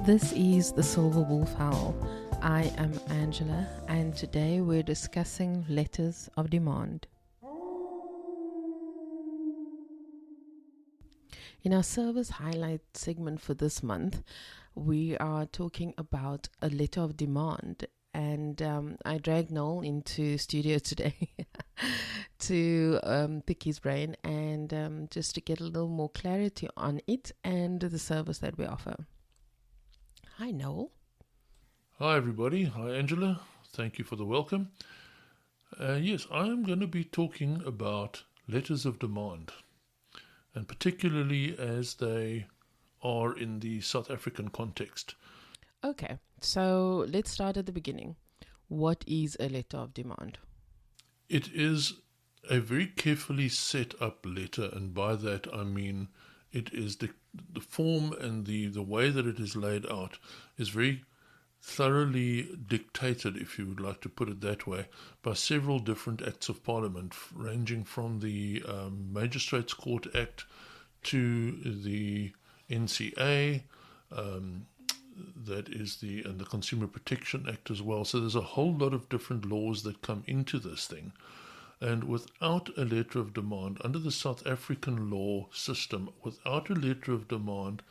This is the Silver Wolf Howl. I am Angela, and today we're discussing letters of demand. In our service highlight segment for this month, we are talking about a letter of demand, and I dragged Noel into studio today to pick his brain and just to get a little more clarity on it and the service that we offer. Hi, Noel. Hi everybody, hi Angela, thank you for the welcome. Yes, I'm going to be talking about letters of demand, and particularly as they are in the South African context. Okay, so let's start at the beginning. What is a letter of demand? It is a very carefully set up letter, and by that I mean it is the form and the way that it is laid out is very thoroughly dictated, if you would like to put it that way, by several different acts of parliament, ranging from the Magistrates Court Act to the NCA, that is and the Consumer Protection Act as well. So there's a whole lot of different laws that come into this thing. And without a letter of demand, under the South African law system, without a letter of demand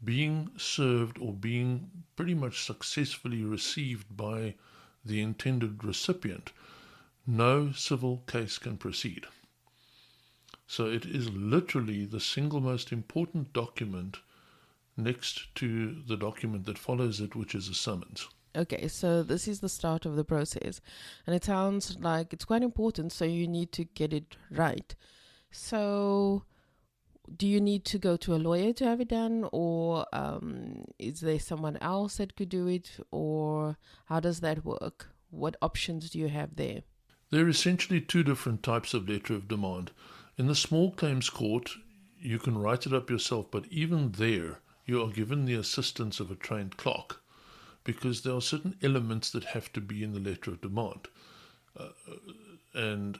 being served or being pretty much successfully received by the intended recipient, no civil case can proceed. So it is literally the single most important document next to the document that follows it, which is a summons. Okay, so this is the start of the process, and it sounds like it's quite important, so you need to get it right. So do you need to go to a lawyer to have it done, or is there someone else that could do it, or how does that work? What options do you have there? There are essentially two different types of letter of demand. In the small claims court, you can write it up yourself, but even there, you are given the assistance of a trained clerk, because there are certain elements that have to be in the letter of demand. And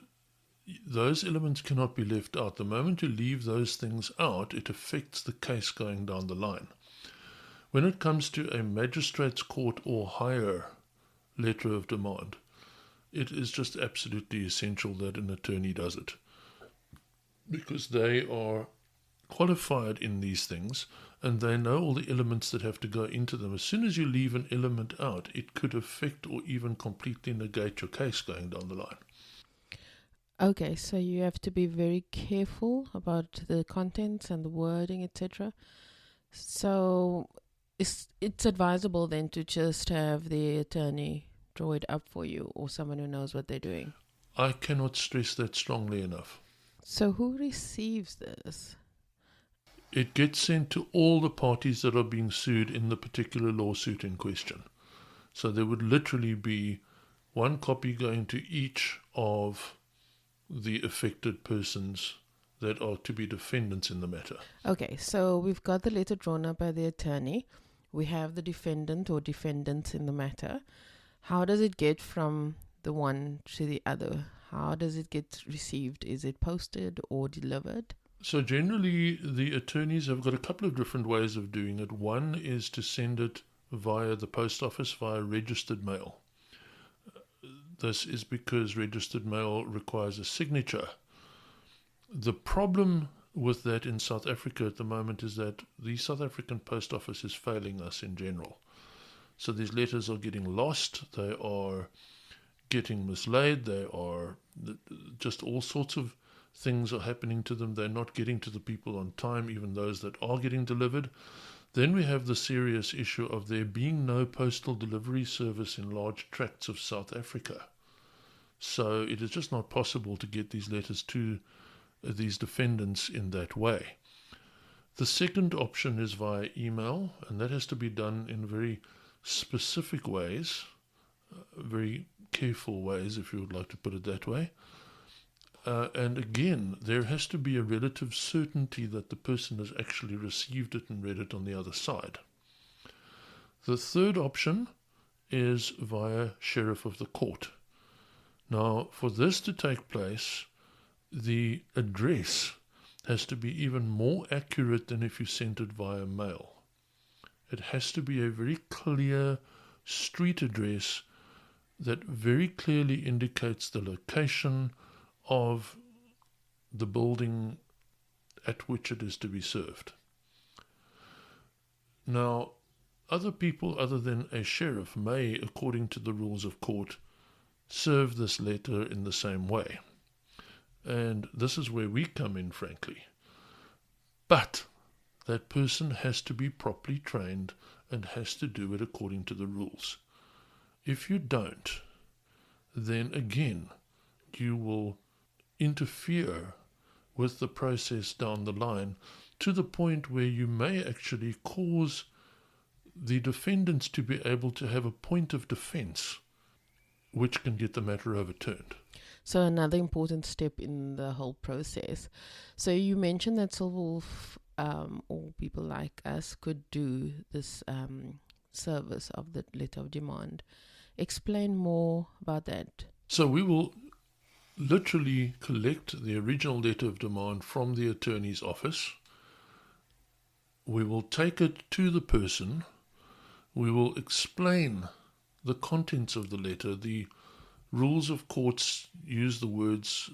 those elements cannot be left out. The moment you leave those things out, it affects the case going down the line. When it comes to a magistrate's court or higher letter of demand, it is just absolutely essential that an attorney does it, because they are qualified in these things and they know all the elements that have to go into them. As soon as you leave an element out, it could affect or even completely negate your case going down the line. Okay, so you have to be very careful about the contents and the wording, etc. So it's advisable then to just have the attorney draw it up for you, or someone who knows what they're doing. I cannot stress that strongly enough. So who receives this? It gets sent to all the parties that are being sued in the particular lawsuit in question. So there would literally be one copy going to each of the affected persons that are to be defendants in the matter. Okay, so we've got the letter drawn up by the attorney. We have the defendant or defendants in the matter. How does it get from the one to the other? How does it get received? Is it posted or delivered? So generally, the attorneys have got a couple of different ways of doing it. One is to send it via the post office, via registered mail. This is because registered mail requires a signature. The problem with that in South Africa at the moment is that the South African post office is failing us in general. So these letters are getting lost, they are getting mislaid, they are just all sorts of things are happening to them. They're not getting to the people on time, even those that are getting delivered. Then we have the serious issue of there being no postal delivery service in large tracts of South Africa. So it is just not possible to get these letters to these defendants in that way. The second option is via email, and that has to be done in very specific ways, very careful ways, if you would like to put it that way. And again, there has to be a relative certainty that the person has actually received it and read it on the other side. The third option is via sheriff of the court. Now, for this to take place, the address has to be even more accurate than if you sent it via mail. It has to be a very clear street address that very clearly indicates the location of the building at which it is to be served. Now, other people other than a sheriff may, according to the rules of court, serve this letter in the same way. And this is where we come in, frankly. But that person has to be properly trained and has to do it according to the rules. If you don't, then again, you will interfere with the process down the line to the point where you may actually cause the defendants to be able to have a point of defense which can get the matter overturned. So another important step in the whole process. So you mentioned that Silverwolf or people like us could do this service of the letter of demand. Explain more about that. So we will literally collect the original letter of demand from the attorney's office. We will take it to the person. We will explain the contents of the letter. The rules of courts use the words,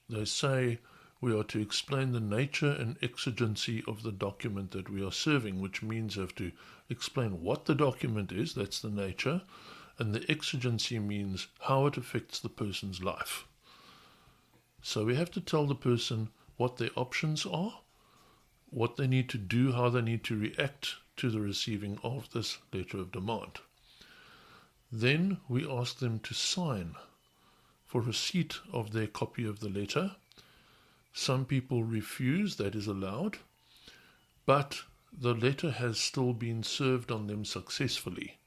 they say we are to explain the nature and exigency of the document that we are serving, which means we have to explain what the document is, that's the nature, and the exigency means how it affects the person's life. So we have to tell the person what their options are, what they need to do, how they need to react to the receiving of this letter of demand. Then we ask them to sign for receipt of their copy of the letter. Some people refuse, that is allowed, but the letter has still been served on them successfully,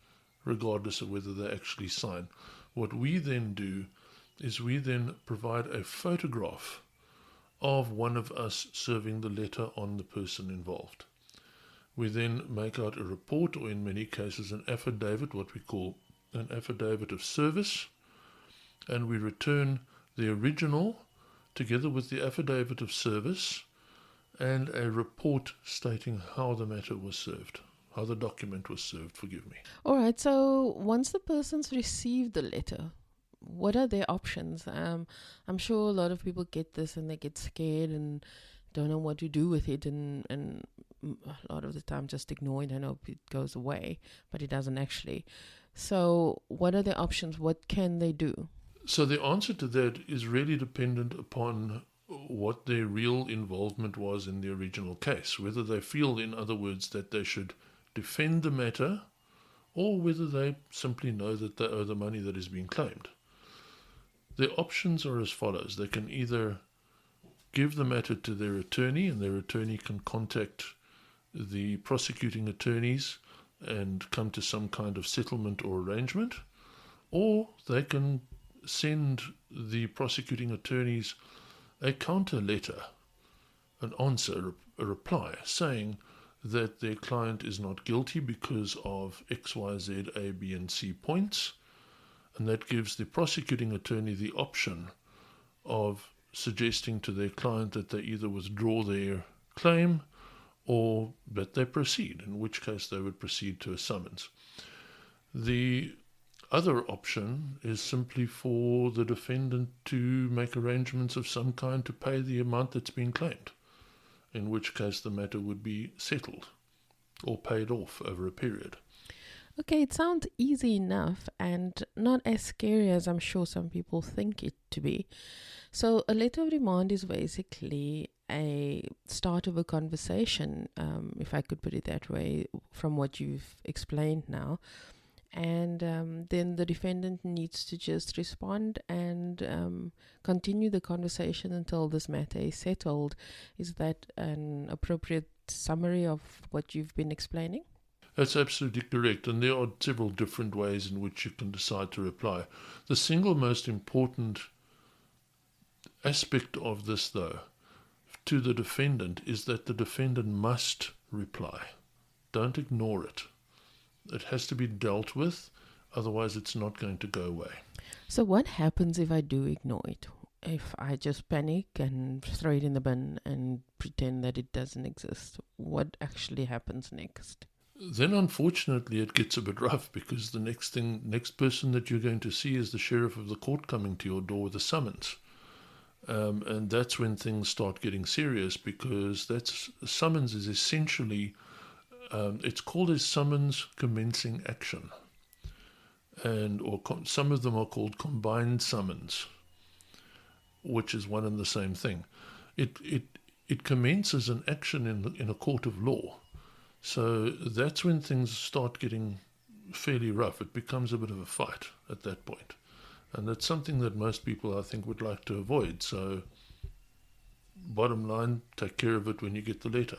regardless of whether they actually sign. What we then do is we then provide a photograph of one of us serving the letter on the person involved. We then make out a report, or in many cases an affidavit, what we call an affidavit of service, and we return the original together with the affidavit of service and a report stating how the matter was served, how the document was served, forgive me. All right, so once the person's received the letter, what are their options? I'm sure a lot of people get this and they get scared and don't know what to do with it, and a lot of the time just ignore it and hope it goes away, but it doesn't actually. So what are their options? What can they do? So the answer to that is really dependent upon what their real involvement was in the original case, whether they feel, in other words, that they should defend the matter, or whether they simply know that they owe the money that is being claimed. Their options are as follows. They can either give the matter to their attorney, and their attorney can contact the prosecuting attorneys and come to some kind of settlement or arrangement, or they can send the prosecuting attorneys a counter letter, an answer, a reply, saying that their client is not guilty because of X, Y, Z, A, B, and C points, and that gives the prosecuting attorney the option of suggesting to their client that they either withdraw their claim or that they proceed, in which case they would proceed to a summons. The other option is simply for the defendant to make arrangements of some kind to pay the amount that's been claimed, in which case the matter would be settled or paid off over a period. Okay, it sounds easy enough and not as scary as I'm sure some people think it to be. So a letter of demand is basically a start of a conversation, if I could put it that way, from what you've explained now. And then the defendant needs to just respond and continue the conversation until this matter is settled. Is that an appropriate summary of what you've been explaining? That's absolutely correct, and there are several different ways in which you can decide to reply. The single most important aspect of this, though, to the defendant is that the defendant must reply. Don't ignore it. It has to be dealt with, otherwise it's not going to go away. So what happens if I do ignore it? If I just panic and throw it in the bin and pretend that it doesn't exist, what actually happens next? then unfortunately it gets a bit rough, because the next person that you're going to see is the sheriff of the court coming to your door with a summons. And that's when things start getting serious, because summons is essentially, it's called a summons commencing action, some of them are called combined summons, which is one and the same thing. It commences an action in a court of law. So that's when things start getting fairly rough. It becomes a bit of a fight at that point. And that's something that most people, I think, would like to avoid. So bottom line, take care of it when you get the letter.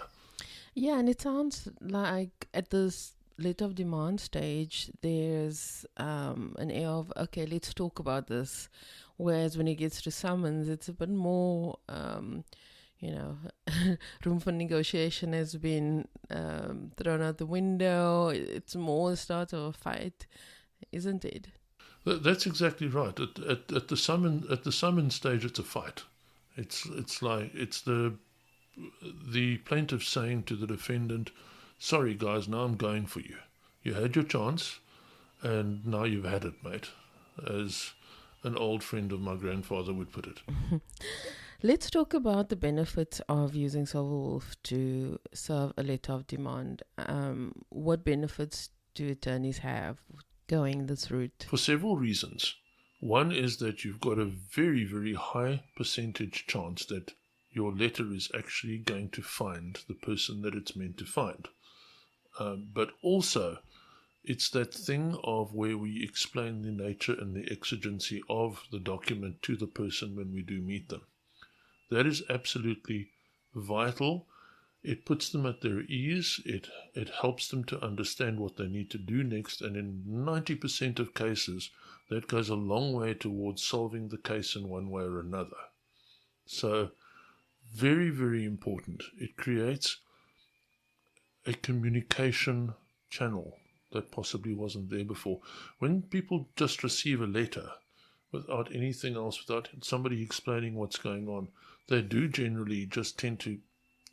Yeah, and it sounds like at this letter of demand stage, there's an air of, okay, let's talk about this. Whereas when it gets to summons, it's a bit more, room for negotiation has been thrown out the window. It's more the start of a fight, isn't it? That's exactly right. At the summon stage, it's a fight. It's the plaintiff saying to the defendant, "Sorry guys, now I'm going for you. You had your chance, and now you've had it, mate," as an old friend of my grandfather would put it. Let's talk about the benefits of using Silverwolf to serve a letter of demand. What benefits do attorneys have going this route? For several reasons. One is that you've got a very, very high percentage chance that your letter is actually going to find the person that it's meant to find. But also, it's that thing of where we explain the nature and the exigency of the document to the person when we do meet them. That is absolutely vital. It puts them at their ease. It helps them to understand what they need to do next. And in 90% of cases, that goes a long way towards solving the case in one way or another. So, very, very important. It creates a communication channel that possibly wasn't there before. When people just receive a letter without anything else, without somebody explaining what's going on, they do generally just tend to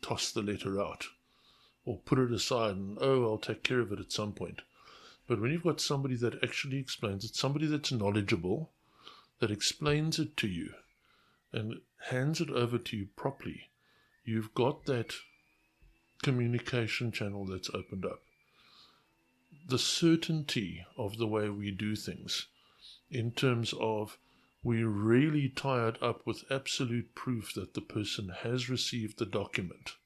toss the letter out or put it aside and, I'll take care of it at some point. But when you've got somebody that actually explains it, somebody that's knowledgeable, that explains it to you and hands it over to you properly, you've got that communication channel that's opened up. The certainty of the way we do things, in terms of we really tie it up with absolute proof that the person has received the document,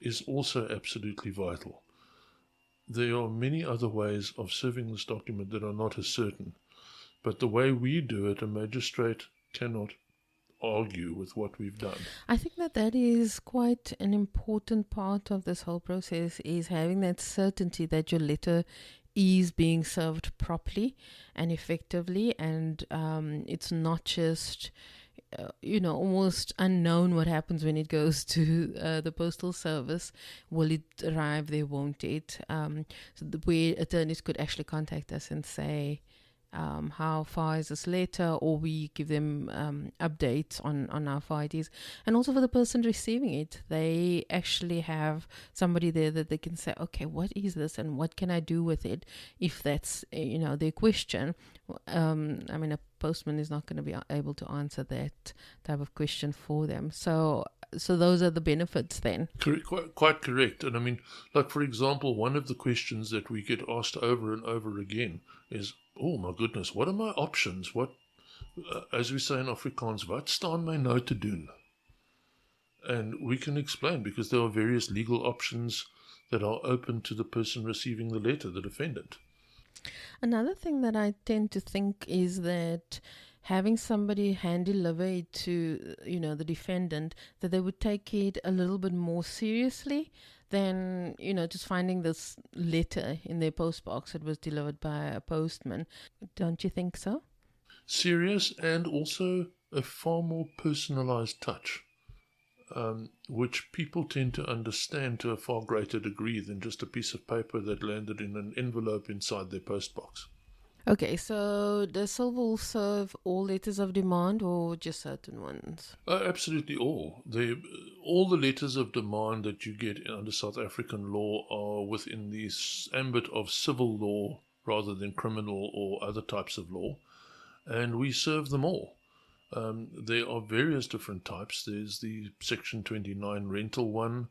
is also absolutely vital. There are many other ways of serving this document that are not as certain, but the way we do it, a magistrate cannot argue with what we've done. I think that is quite an important part of this whole process, is having that certainty that your letter is being served properly and effectively, and it's not just almost unknown what happens when it goes to the postal service. Will it arrive there, won't it? So the way attorneys could actually contact us and say, how far is this letter, or we give them updates on how far it is. And also for the person receiving it, they actually have somebody there that they can say, okay, what is this and what can I do with it, if that's their question. A postman is not going to be able to answer that type of question for them. So those are the benefits then. Correct, quite correct. And for example, one of the questions that we get asked over and over again is, oh my goodness, what are my options? What, as we say in Afrikaans, wat staan my nou te doen? And we can explain, because there are various legal options that are open to the person receiving the letter, the defendant. Another thing that I tend to think is that having somebody hand deliver it to, the defendant, that they would take it a little bit more seriously than, just finding this letter in their postbox that was delivered by a postman. Don't you think so? Serious, and also a far more personalized touch, which people tend to understand to a far greater degree than just a piece of paper that landed in an envelope inside their postbox. Okay, so does Silverwolf serve all letters of demand or just certain ones? Absolutely all the letters of demand that you get under South African law are within the ambit of civil law rather than criminal or other types of law, and we serve them all. There are various different types. There's the Section 29 rental one.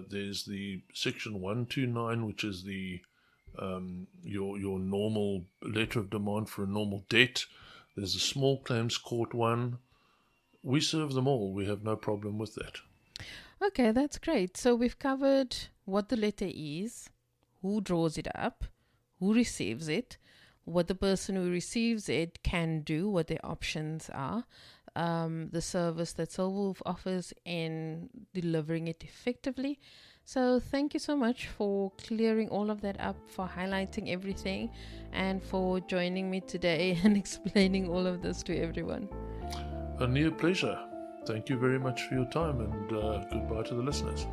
There's the Section 129, which is the your normal letter of demand for a normal debt. There's a small claims court one. We serve them all. We have no problem with that. Okay, that's great. So we've covered what the letter is, who draws it up, who receives it, what the person who receives it can do, what their options are, the service that Silverwolf offers in delivering it effectively. So thank you so much for clearing all of that up, for highlighting everything, and for joining me today and explaining all of this to everyone. A near pleasure. Thank you very much for your time, and goodbye to the listeners.